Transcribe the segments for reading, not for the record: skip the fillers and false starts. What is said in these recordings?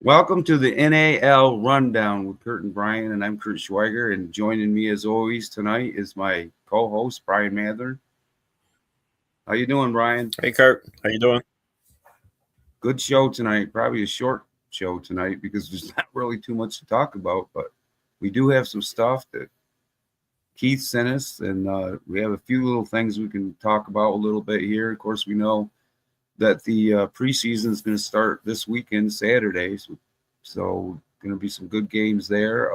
Welcome to the NAL Rundown with Curt and Brian, and I'm Curt Schweiger, and joining me as always tonight is my co-host, Brian Mather. How you doing, Brian? Hey, Curt. How you doing? Good show tonight. Probably a short show tonight because there's not really too much to talk about, but we do have some stuff that Keith sent us, and we have a few little things we can talk about a little bit here. Of course, we know that the preseason is going to start this weekend, Saturday. So going to be some good games there.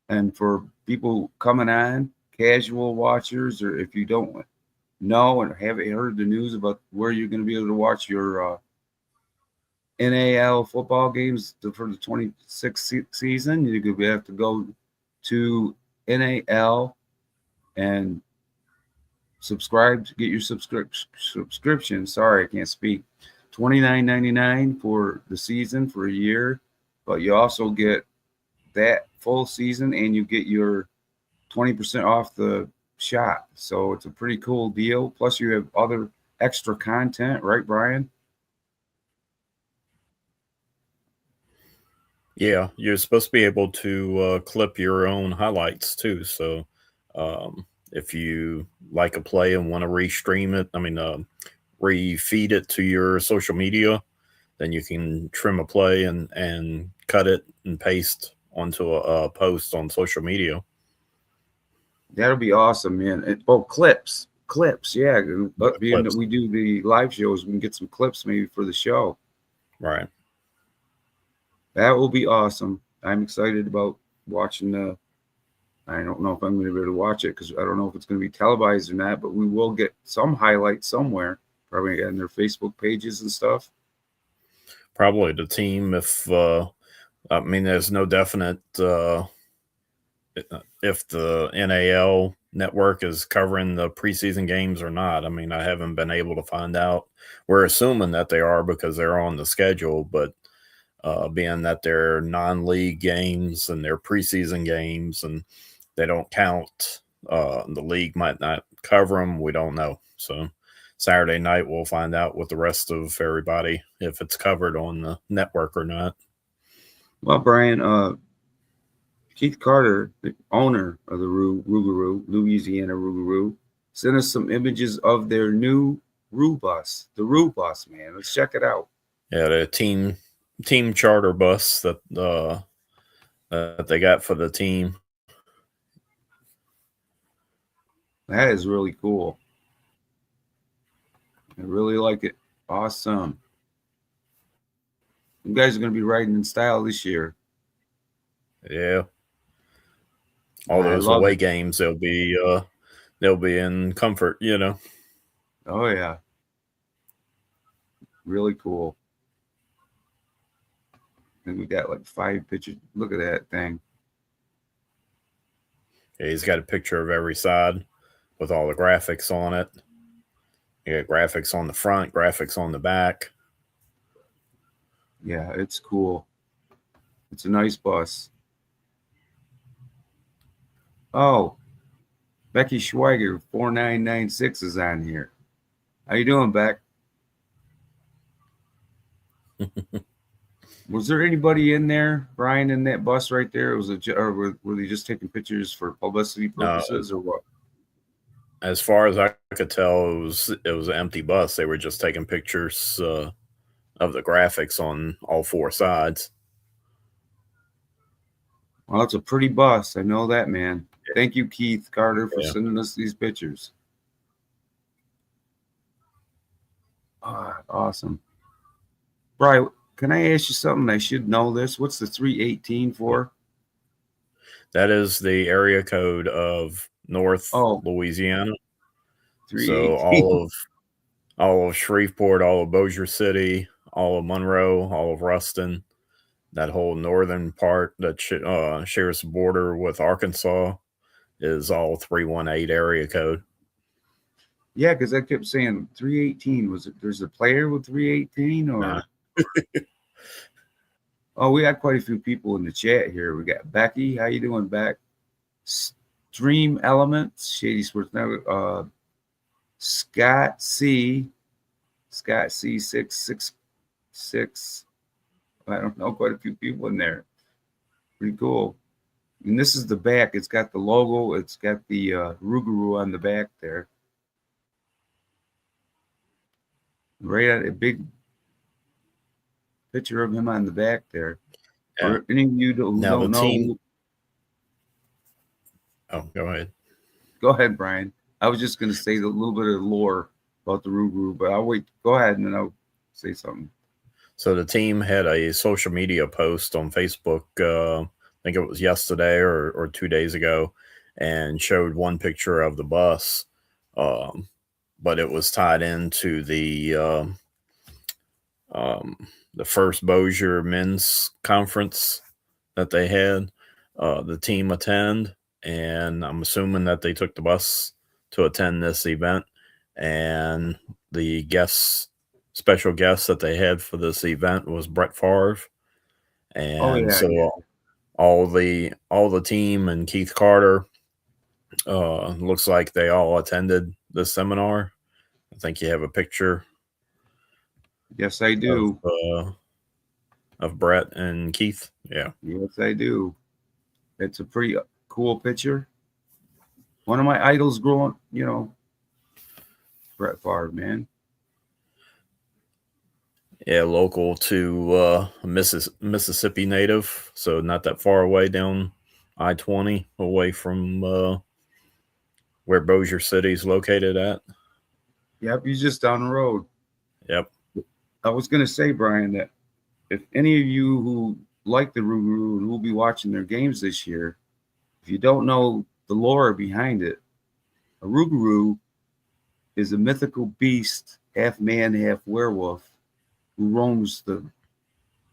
And for people coming on, casual watchers, or if you don't know and haven't heard the news about where you're going to be able to watch your NAL football games for the 26th season, you're going to have to go to NAL and subscribe to get your subscription. Sorry, I can't speak. $29.99 for the season for a year, but you also get that full season and you get your 20% off the shop. So it's a pretty cool deal. Plus you have other extra content, right, Brian? Yeah, you're supposed to be able to clip your own highlights too. So if you like a play and want to refeed it to your social media, then you can trim a play and cut it and paste onto a post on social media. That'll be awesome, man. Clips, yeah. But being that we do the live shows, we can get some clips maybe for the show. Right. That will be awesome. I'm excited about watching I don't know if I'm going to be able to watch it because I don't know if it's going to be televised or not, but we will get some highlights somewhere, probably on their Facebook pages and stuff. Probably the team, if there's no definite if the NAL network is covering the preseason games or not. I mean, I haven't been able to find out. We're assuming that they are because they're on the schedule, but being that they're non-league games and they're preseason games and they don't count, the league might not cover them. We don't know. So Saturday night, we'll find out with the rest of everybody if it's covered on the network or not. Well, Brian, Keith Carter, the owner of the ROUXGAROUX, Louisiana ROUXGAROUX, sent us some images of their new Roux bus, the Roux bus, man. Let's check it out. Yeah, the team charter bus that they got for the team. That is really cool. I really like it. Awesome. You guys are going to be riding in style this year. Yeah. All those away games, they'll be in comfort, you know. Oh yeah. Really cool. And we got like 5 pictures. Look at that thing. Yeah, he's got a picture of every side with all the graphics on it. You got graphics on the front, graphics on the back. Yeah, it's cool. It's a nice bus. Oh, Becky Schweiger, 4996 is on here. How you doing, Beck? Was there anybody in there, Brian, in that bus right there? Or were they just taking pictures for publicity purposes, or what? As far as I could tell, it was an empty bus. They were just taking pictures of the graphics on all 4 sides. Well, it's a pretty bus. I know that, man. Thank you, Keith Carter, for sending us these pictures. Awesome. Brian, can I ask you something? I should know this. What's the 318 for? That is the area code of North Louisiana. So all of Shreveport, all of Bossier City, all of Monroe, all of Ruston, that whole northern part that shares the border with Arkansas is all 318 area code. Yeah, because I kept saying 318. There's a player with 318 or? Nah. Oh, we got quite a few people in the chat here. We got Becky. How you doing, Beck? Stream Elements, Shady Sports Network. Scott C 666 I don't know, quite a few people in there. Pretty cool. And this is the back. It's got the logo. It's got the ROUXGAROUX on the back there. Right at a big picture of him on the back there. Yeah. For any of you who Now don't the know, team. Oh, go ahead. go ahead, Brian. I was just going to say a little bit of lore about the ROUXGAROUX, but I'll wait. Go ahead, and then I'll say something. So the team had a social media post on Facebook, I think it was yesterday or 2 days ago, and showed one picture of the bus, but it was tied into the first Bossier men's conference that they had the team attend, and I'm assuming that they took the bus to attend this event, and the special guest that they had for this event was Brett Favre, Oh and yeah, so yeah. all the team and Keith Carter looks like they all attended this seminar. I think you have a picture Yes, I of do. Brett and Keith. Yeah. Yes, I do. It's a pretty cool picture. One of my idols growing, Brett Favre, man. Yeah, local to Mississippi native, so not that far away down I-20, away from where Bossier City is located at. Yep, he's just down the road. Yep. I was going to say, Brian, that if any of you who like the ROUXGAROUX and will be watching their games this year, if you don't know the lore behind it, a ROUXGAROUX is a mythical beast, half man, half werewolf, who roams the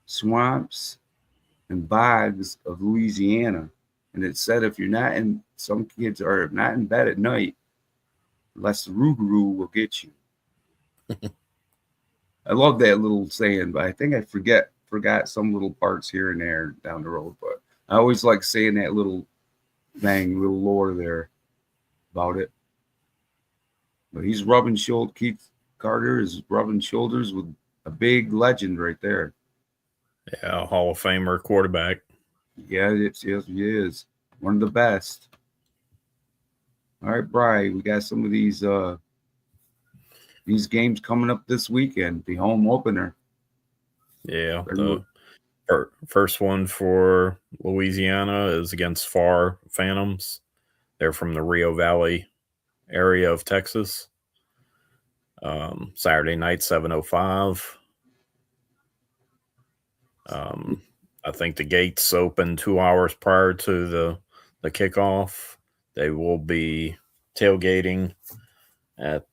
swamps and bogs of Louisiana. And it's said if you're not in, some kids are not in bed at night, unless the ROUXGAROUX will get you. I love that little saying, but I think I forgot some little parts here and there down the road. But I always like saying that little little lore there about it. But he's rubbing shoulder. Keith Carter is rubbing shoulders with a big legend right there. Yeah, Hall of Famer quarterback. Yeah, yes, he is one of the best. All right, Brian, we got some of these games coming up this weekend. The home opener. Yeah, the first one for Louisiana is against Far Phantoms. They're from the Rio Valley area of Texas. Saturday night, 7:05. I think the gates open 2 hours prior to the kickoff. They will be tailgating at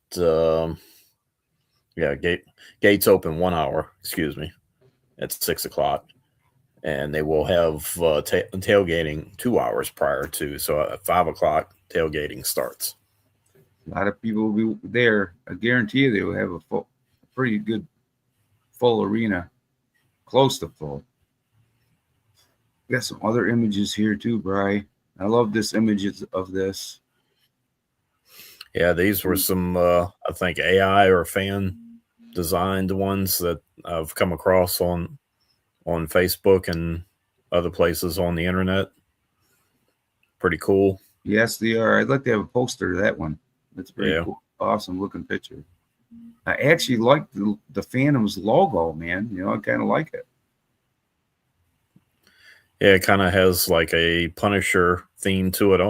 gates open 1 hour. Excuse me, at 6:00, and they will have tailgating 2 hours prior to. So at 5:00, tailgating starts. A lot of people will be there. I guarantee you they will have a pretty good full arena, close to full. Got some other images here too, Bri. I love this images of this. Yeah, these were some, I think, AI or fan designed ones that I've come across on Facebook and other places on the internet. Pretty cool. Yes, they are. I'd like to have a poster of that one. That's pretty cool. Awesome looking picture. I actually like the Phantom's logo, man. I kind of like it. Yeah, it kind of has like a Punisher theme to it.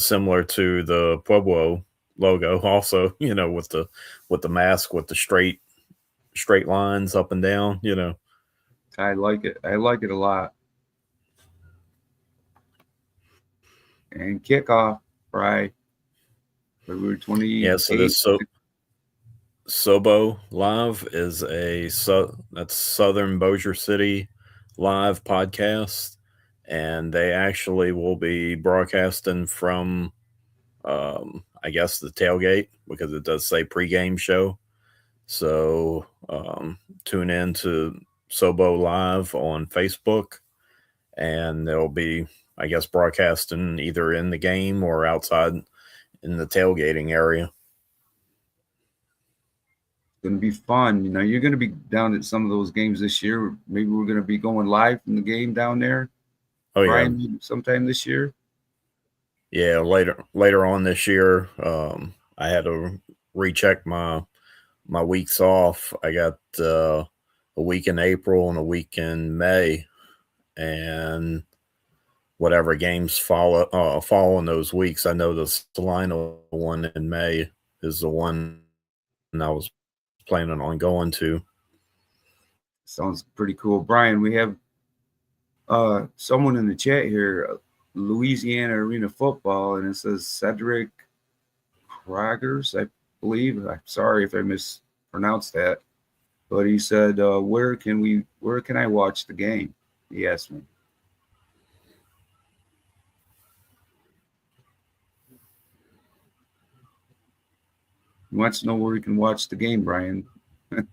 Similar to the Pueblo logo. Also, with the mask with the straight lines up and down. I like it. I like it a lot. And kickoff, right? February 28th. Yeah, so this Sobo Live is that's Southern Bossier City live podcast, and they actually will be broadcasting from, I guess, the tailgate, because it does say pregame show. So tune in to Sobo Live on Facebook, and they'll be, I guess, broadcasting either in the game or outside in the tailgating area. going to be fun. You know, you're going to be down at some of those games this year. Maybe we're going to be going live from the game down there. Oh yeah, Brian, sometime this year. yeah. Later on this year, I had to recheck my weeks off. I got a week in April and a week in May, and whatever games fall in those weeks. I know the Salina one in May is the one I was planning on going to. Sounds pretty cool. Brian, we have someone in the chat here, Louisiana Arena Football, and it says Cedric Kragers, I believe. I'm sorry if I mispronounced that, but he said, where can I watch the game? He asked me. He wants to know where he can watch the game, Brian. What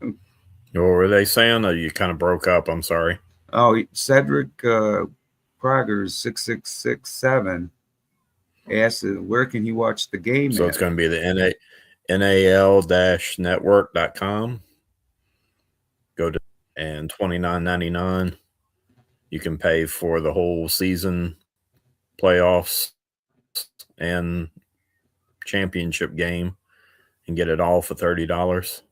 were they saying? You kind of broke up. I'm sorry. Oh, Cedric Kragers 6667 asked, where can he watch the game? So it's going to be the NAL-network.com. Go to and $29.99. You can pay for the whole season, playoffs, and championship game, and get it all for $30.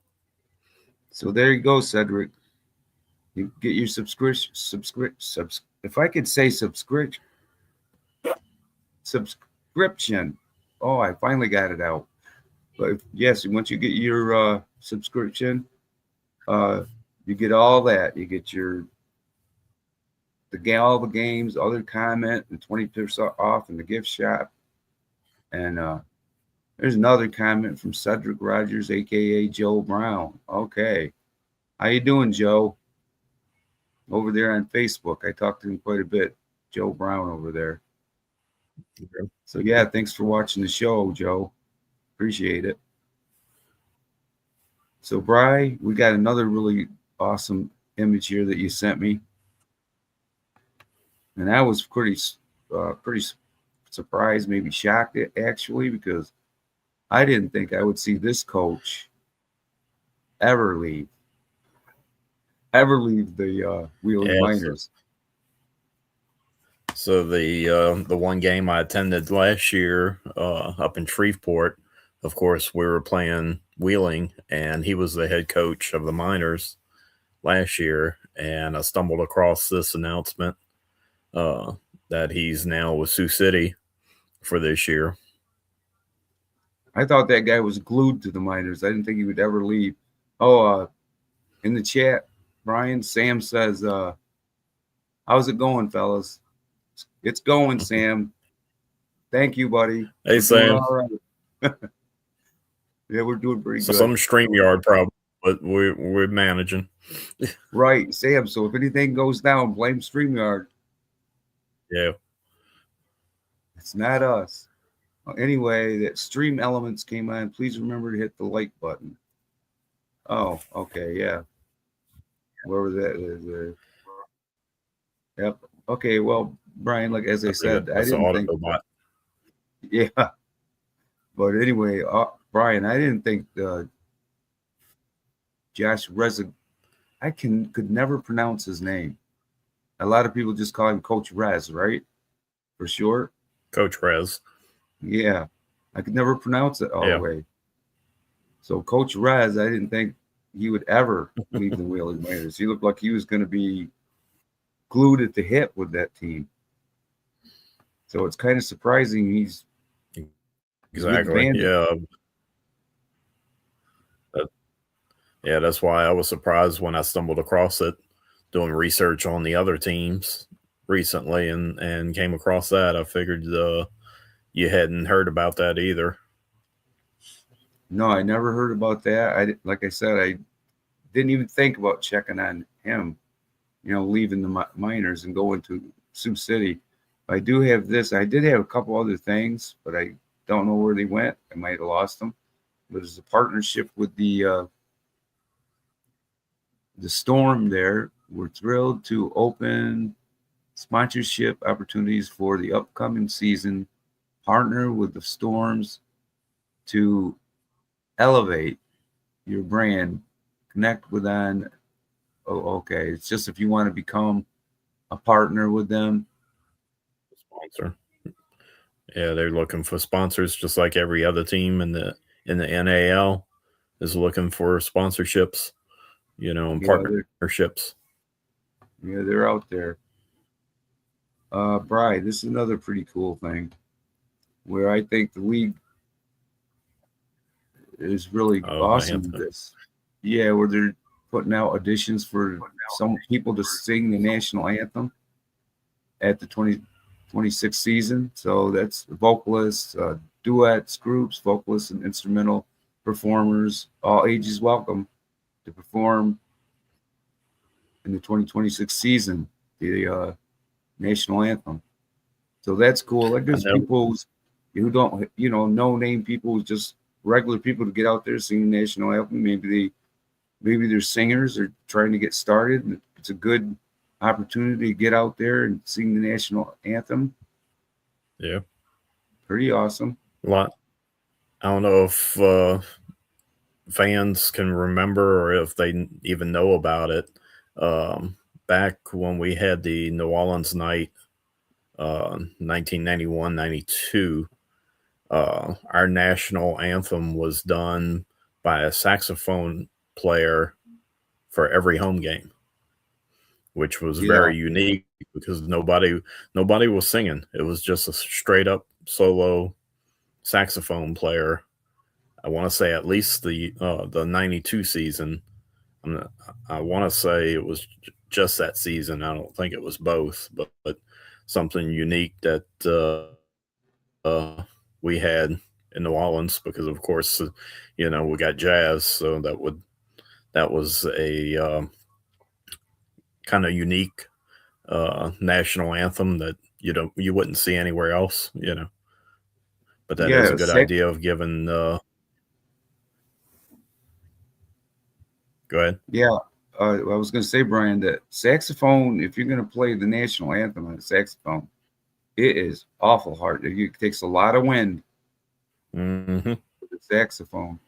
So there you go, Cedric. You get your subscription. If I could say subscription. Oh, I finally got it out. But yes, once you get your subscription, you get all that. You get all the games, other comment, and 20% off in the gift shop. And there's another comment from Cedric Rogers, aka Joe Brown. Okay, how you doing, Joe? Over there on Facebook, I talked to him quite a bit. Joe Brown over there. Okay. So yeah, thanks for watching the show, Joe. Appreciate it. So, Bri, we got another really awesome image here that you sent me, and I was pretty surprised, maybe shocked, actually, because I didn't think I would see this coach ever leave the Wheeling Miners. So the one game I attended last year up in Shreveport, of course, we were playing Wheeling, and he was the head coach of the Miners last year, and I stumbled across this announcement that he's now with Sioux City for this year. I thought that guy was glued to the Miners. I didn't think he would ever leave. Oh, in the chat, Brian, Sam says, how's it going, fellas? It's going, Sam. Thank you, buddy. Hey, Sam. All right. Yeah, we're doing pretty good. Some StreamYard problem, but we're managing. Right, Sam. So if anything goes down, blame StreamYard. Yeah. It's not us. Anyway, that Stream Elements came on. Please remember to hit the like button. Oh, okay, yeah. Where was that? Yep. Okay, well, Brian, like as I said, I didn't think. Yeah. But anyway, Brian, I didn't think Josh Rez. I could never pronounce his name. A lot of people just call him Coach Rez, right? For short. Coach Rez. Yeah, I could never pronounce it all the way. So Coach Rez, I didn't think he would ever leave the Wheeling Miners. He looked like he was going to be glued at the hip with that team. So it's kind of surprising he's exactly. Yeah, that's why I was surprised when I stumbled across it, doing research on the other teams recently, and came across that. I figured you hadn't heard about that either. No, I never heard about that. Like I said, I didn't even think about checking on him, leaving the Miners and going to Sioux City. I do have this. I did have a couple other things, but I don't know where they went. I might have lost them. But there's a partnership with the Storm there. We're thrilled to open sponsorship opportunities for the upcoming season. Partner with the Storms to elevate your brand, connect with them. Oh, okay. It's just if you want to become a partner with them. Sponsor. Yeah, they're looking for sponsors just like every other team in the NAL is looking for sponsorships, and Yeah, partnerships. they're out there. Brian, this is another pretty cool thing where I think the league is really Oh, the awesome with anthem. this. Yeah, where they're putting out auditions for some people to sing the national anthem at the 2026 season. So that's vocalists, duets, groups, vocalists, and instrumental performers, all ages welcome to perform in the 2026 season, the national anthem. So that's cool. That I gives know. people who don't, no name people, just regular people to get out there singing the national anthem. Maybe they're singers or trying to get started. It's a good opportunity to get out there and sing the national anthem. Yeah. Pretty awesome. A lot. I don't know if fans can remember or if they even know about it. Back when we had the New Orleans night, 1991 92, our national anthem was done by a saxophone player for every home game, which was Yeah. very unique because nobody was singing. It was just a straight up solo saxophone player. I want to say at least the 92 season. I want to say it was just that season. I don't think it was both, but something unique that we had in New Orleans because, of course, we got jazz, so that was a kind of unique national anthem that you wouldn't see anywhere else. But that is a Yeah. good idea of giving. Go ahead. Yeah. I was going to say, Brian, that saxophone, if you're going to play the national anthem on a saxophone, it is awful hard. It takes a lot of wind Mm-hmm. with the saxophone.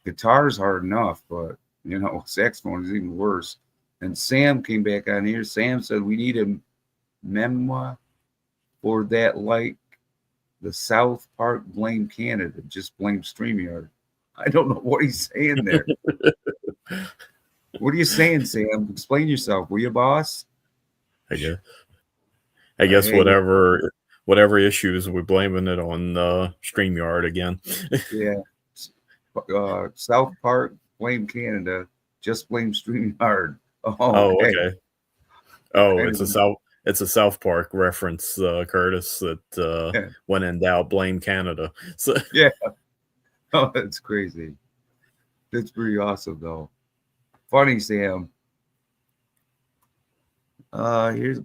Guitar is hard enough, but saxophone is even worse. And Sam came back on here. Sam said we need a memoir for that, like the South Park blame Canada, just blame StreamYard. I don't know what he's saying there. What are you saying, Sam? Explain yourself. Were you a boss? I guess. I guess Hey, whatever issues we're blaming it on StreamYard again. yeah. South Park blame Canada, just blame StreamYard. Oh, Oh, okay. okay. Oh, Kind of, it's a South Park reference, Curtis. That yeah. when in doubt, blame Canada. So Yeah. Oh, that's crazy. That's pretty awesome, though. Funny, Sam. Here's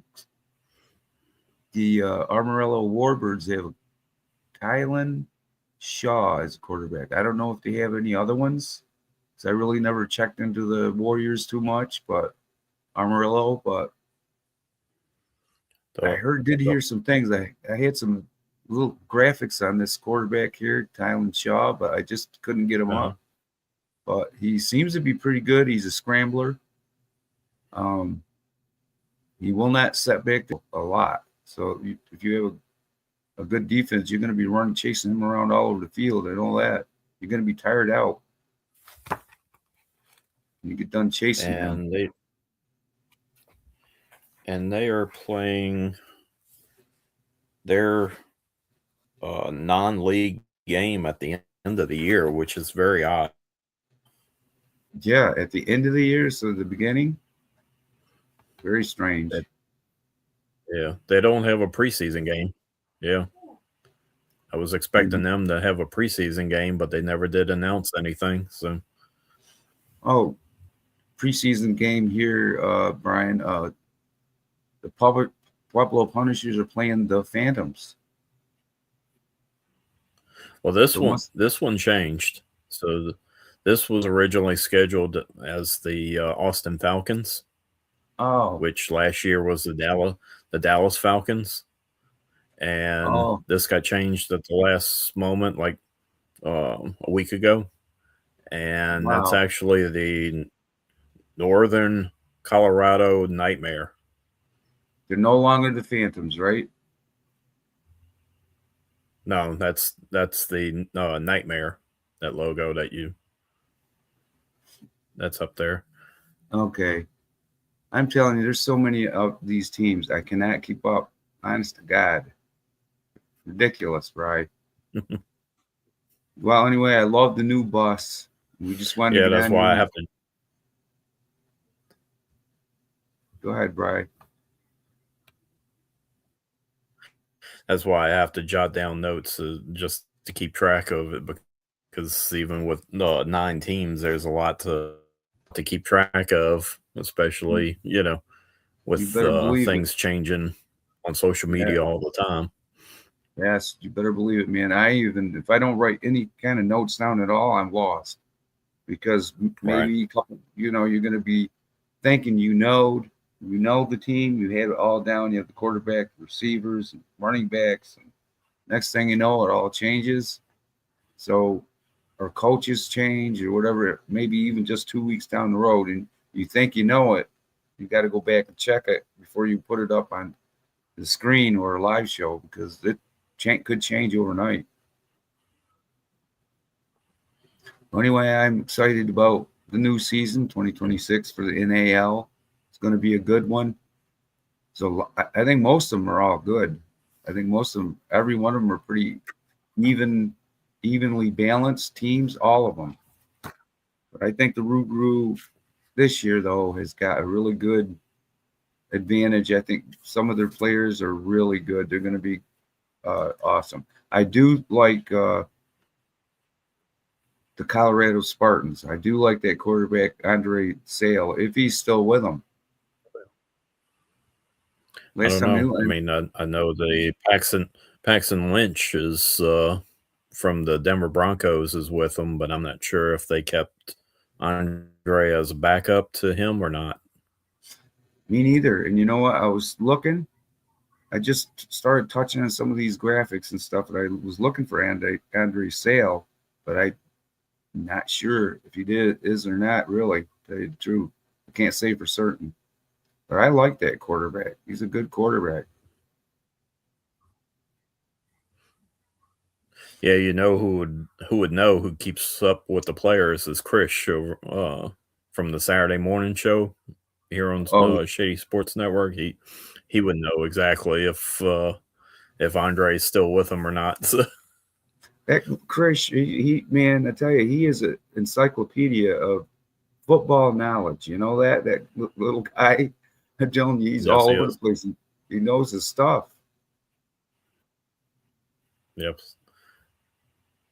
the Amarillo Warbirds. They have Kylan Shaw as a quarterback. I don't know if they have any other ones, because I really never checked into the Warriors too much, but Amarillo. But I did hear some things. I had some little graphics on this quarterback here, Kylan Shaw, but I just couldn't get him up. But he seems to be pretty good. He's a scrambler. He will not set back a lot. So if you have a good defense, you're going to be running, chasing him around all over the field and all that. You're going to be tired out. You get done chasing him. They are playing their non-league game at the end of the year, which is very odd. Yeah, at the end of the year, so the beginning, very strange. Yeah, they don't have a preseason game. Yeah, I was expecting them to have a preseason game, but they never did announce anything. So, preseason game here, Brian. The Pueblo Punishers are playing the Phantoms. Well, this one changed. So this was originally scheduled as the Austin Falcons. Which last year was the Dallas Falcons, and this got changed at the last moment, like a week ago, and that's Wow. actually the Northern Colorado Nightmare. They're no longer the Phantoms, right? No, that's the Nightmare. That logo that's up there. Okay. I'm telling you, there's so many of these teams. I cannot keep up. Honest to God. Ridiculous, right? Well, anyway, I love the new bus. We just wanted to Yeah, get that's on here. why I have to. Go ahead, Bri. That's why I have to jot down notes just to keep track of it, because even with 9 teams, there's a lot to keep track of, especially You with better believe it. things changing on social Yeah. media all the time. Yes, you better believe it, man. If I don't write any kind of notes down at all, I'm lost because Right. maybe you're going to be thinking you know the team, you have it all down. You have the quarterback, receivers, and running backs, and next thing you know, it all changes. So, or coaches change or whatever. Maybe even just 2 weeks down the road, and you think you know it, you got to go back and check it before you put it up on the screen or a live show because it could change overnight. Anyway, I'm excited about the new season 2026 for the NAL. It's going to be a good one. So I think most of them are all good. I think most of them, every one of them are pretty evenly balanced teams, all of them. But I think the Rougarou this year, though, has got a really good advantage. I think some of their players are really good. They're going to be awesome. I do like the Colorado Spartans. I do like that quarterback, Andre Sale, if he's still with them. I Last don't time I know. knew I him. mean, I know the Paxton Lynch is from the Denver Broncos is with them, but I'm not sure if they kept Andre as a backup to him or not. Me neither. And you know what? I was looking. I just started touching on some of these graphics and stuff, and I was looking for Andre Sale, but I'm not sure if he is or not. Really, to tell you the truth, I can't say for certain. But I like that quarterback. He's a good quarterback. Yeah, who would know who keeps up with the players is Chris from the Saturday morning show here on Oh, Shady Sports Network. He would know exactly if Andre's still with him or not. that Chris, he man, I tell you, he is an encyclopedia of football knowledge. You know that little guy. I'm telling you, he's Yes, all he over the is. place. He knows his stuff. Yep.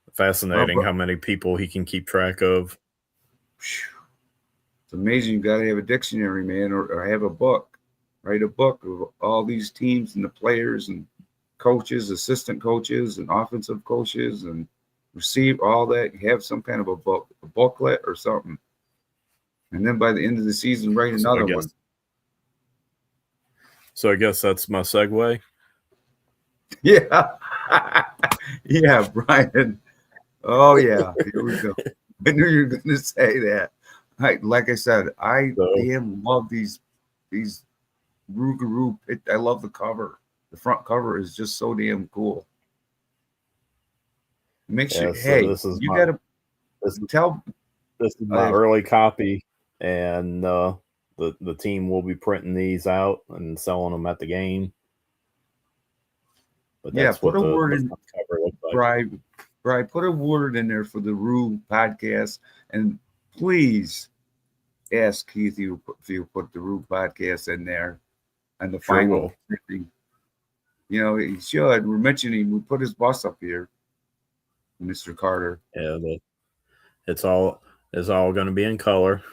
Well, Fascinating how many people he can keep track of. it's amazing. You got to have a dictionary, man, or have a book. Write a book of all these teams and the players and coaches, assistant coaches, and offensive coaches, and receive all that. Have some kind of a book, a booklet, or something. And then by the end of the season, write So I another guess one. so. I guess that's my segue. Yeah, yeah, Brian. Oh yeah, here we go. I knew you were going to say that. Like I said, I So damn love these Rougarou. I love the cover. The front cover is just so damn cool. Make sure, yeah, so hey, you got to this tell. this is my Uh, early copy, and the team will be printing these out and selling them at the game. But yeah, that's put what a the word in, front cover looks like. Brian. Put a word in there for the Rue podcast, and please ask Keith if you put the Rue podcast in there and the Sure final will. thing. You know, he should. We're mentioning we put his bus up here, Mr. Carter. Yeah, it's all going to be in color.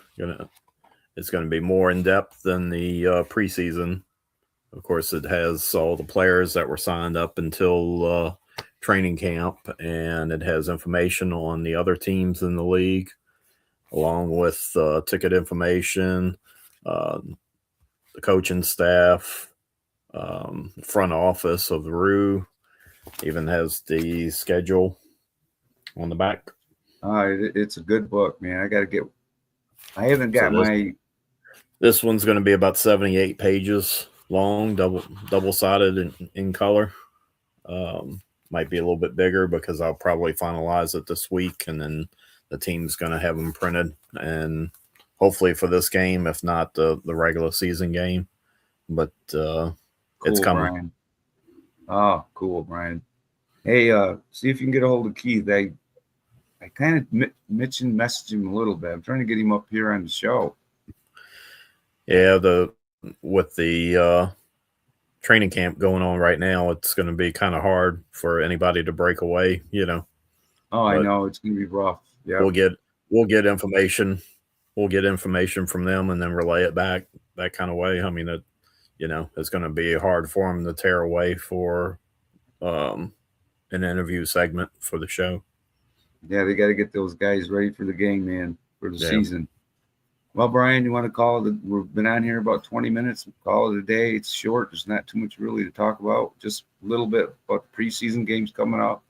It's going to be more in depth than the preseason. Of course, it has all the players that were signed up until training camp, and it has information on the other teams in the league, along with ticket information, uh, the coaching staff, front office of the Rue. Even has the schedule on the back. It's a good book, man. I haven't So got my. this one's going to be about 78 pages long, double sided in color. Might be a little bit bigger because I'll probably finalize it this week, and then the team's going to have them printed, and hopefully for this game, if not the regular season game. But it's Cool, coming. Brian. Oh, cool, Brian. Hey, see if you can get a hold of Keith. I kind of messaged him a little bit. I'm trying to get him up here on the show. Yeah, with the training camp going on right now, it's going to be kind of hard for anybody to break away, Oh, I know it's going to be rough. Yeah, we'll get information. We'll get information from them and then relay it back that kind of way. I mean, it's going to be hard for them to tear away for an interview segment for the show. Yeah, they got to get those guys ready for the game, man, for the season. Well, Brian, you want to call it? We've been on here about 20 minutes. Call it a day. It's short. There's not too much really to talk about. Just a little bit about the preseason games coming up,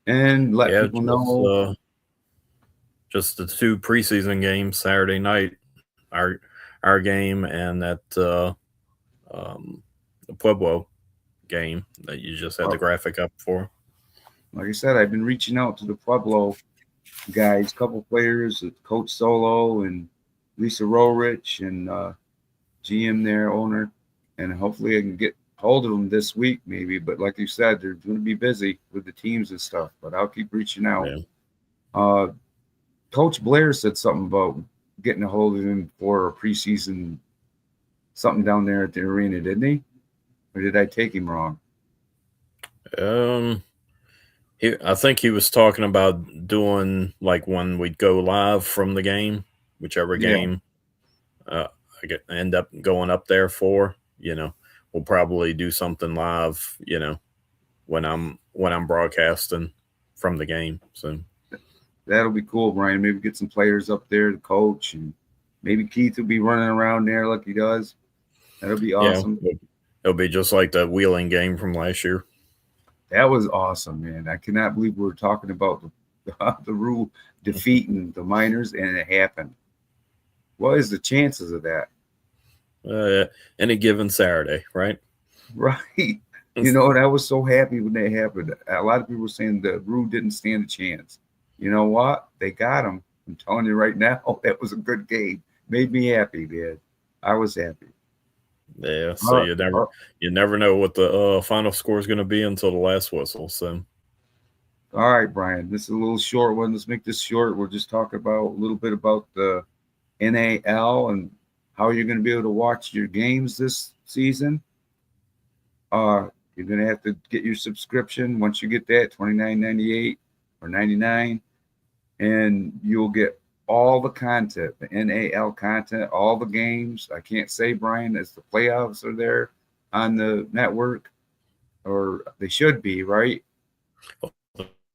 and let people know. Just the 2 preseason games Saturday night, our game and that the Pueblo game that you just had the graphic up for. Like I said, I've been reaching out to the Pueblo guys, couple players, Coach Solo and Lisa Rohrich and GM there, owner, and hopefully I can get hold of them this week maybe. But like you said, they're going to be busy with the teams and stuff. But I'll keep reaching out. Yeah. Coach BLAIR said something about getting a hold of him for a preseason something down there at the arena, didn't he? Or did I take him wrong? I think he was talking about doing like when we'd go live from the game, whichever game I end up going up there for. We'll probably do something live. When I'm broadcasting from the game. So that'll be cool, Brian. Maybe get some players up there to coach, and maybe Keith will be running around there like he does. That'll be awesome. Yeah, it'll be just like the Wheeling game from last year. That was awesome, man. I cannot believe we were talking about the rule defeating the Miners, and it happened. What is the chances of that? Any given Saturday, right? Right. I was so happy when that happened. A lot of people were saying the Rue didn't stand a chance. You know what? They got him. I'm telling you right now, that was a good game. Made me happy, man. I was happy. Yeah, so you never know what the final score is going to be until the last whistle. So, all right, Brian, this is a little short one. Let's make this short. We'll just talk about a little bit about the NAL and how you're going to be able to watch your games this season. You're going to have to get your subscription. Once you get that, $29.98 or $99, and you'll get all the content, the NAL content, all the games. I can't say, Brian, as the playoffs are there on the network, or they should be, right?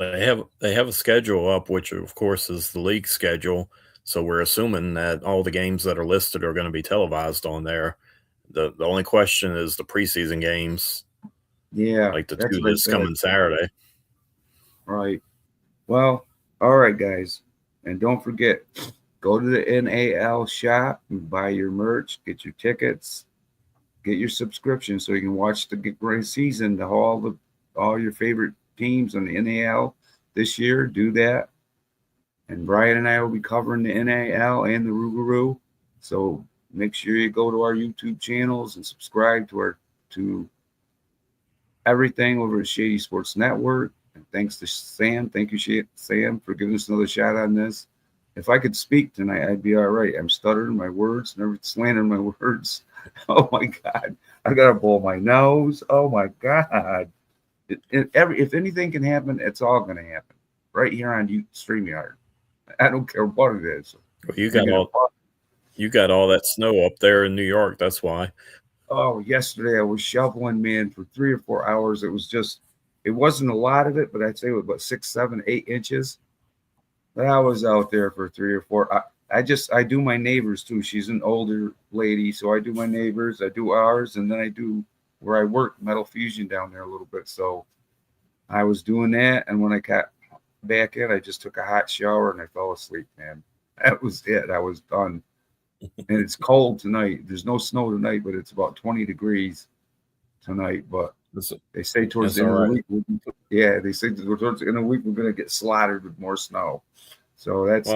They have a schedule up, which of course is the league schedule. So we're assuming that all the games that are listed are going to be televised on there. The only question is the preseason games. Yeah, like the 2 that's coming Saturday. Right. Well, all right, guys. And don't forget, go to the NAL shop and buy your merch, get your tickets, get your subscription so you can watch the great season, all your favorite teams on the NAL this year. Do that. And Brian and I will be covering the NAL and the ROUXGAROUX. So make sure you go to our YouTube channels and subscribe to everything over at Shady Sports Network. And thanks to Sam. Thank you, Sam, for giving us another shot on this. If I could speak tonight, I'd be all right. I'm stuttering my words, never slandering my words. Oh, my God. I got to blow my nose. Oh, my God. If anything can happen, it's all going to happen right here on StreamYard. I don't care what it is. Well, you got all that snow up there in New York. That's why. Oh, yesterday I was shoveling, man, for 3 or 4 hours. It wasn't a lot of it, but I'd say it was about 6, 7, 8 inches. But I was out there for 3 or 4. I do my neighbors too. She's an older lady, so I do my neighbors, I do ours, and then I do where I work, Metal Fusion down there a little bit. So I was doing that, and when I got back in. I just took a hot shower and I fell asleep, man. That was it. I was done. And it's cold tonight. There's no snow tonight, but it's about 20 degrees tonight. But they say towards the end of the week, they say towards the end of the week we're going to get slaughtered with more snow. So that's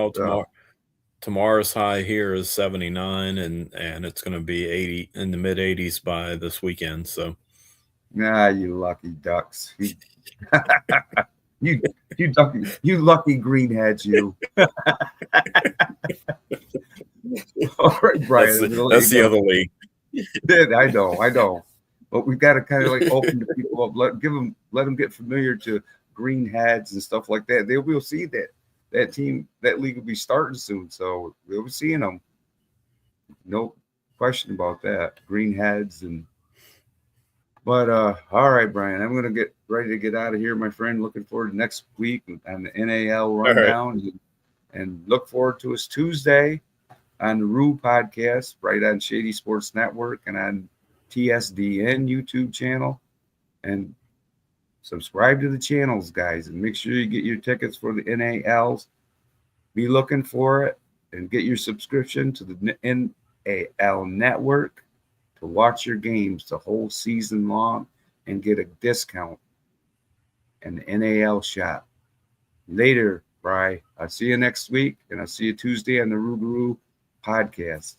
tomorrow's high here is 79, and it's going to be 80 in the mid 80s by this weekend. So, you lucky ducks. You lucky greenheads, you. All right, Brian. That's the other league. I know. But we've got to kind of like open the people up, let them get familiar to greenheads and stuff like that. They will see that team, that league will be starting soon, so we'll be seeing them. No question about that. Greenheads But all right, Brian, I'm gonna get ready to get out of here, my friend. Looking forward to next week on the NAL rundown, and look forward to us Tuesday on the ROUX podcast, right on Shady Sports Network and on TSDN YouTube channel. And subscribe to the channels, guys, and make sure you get your tickets for the NALs. Be looking for it and get your subscription to the NAL network to watch your games the whole season long and get a discount in the NAL shop. Later, Bri. I'll see you next week, and I'll see you Tuesday on the ROUXGAROUX podcast.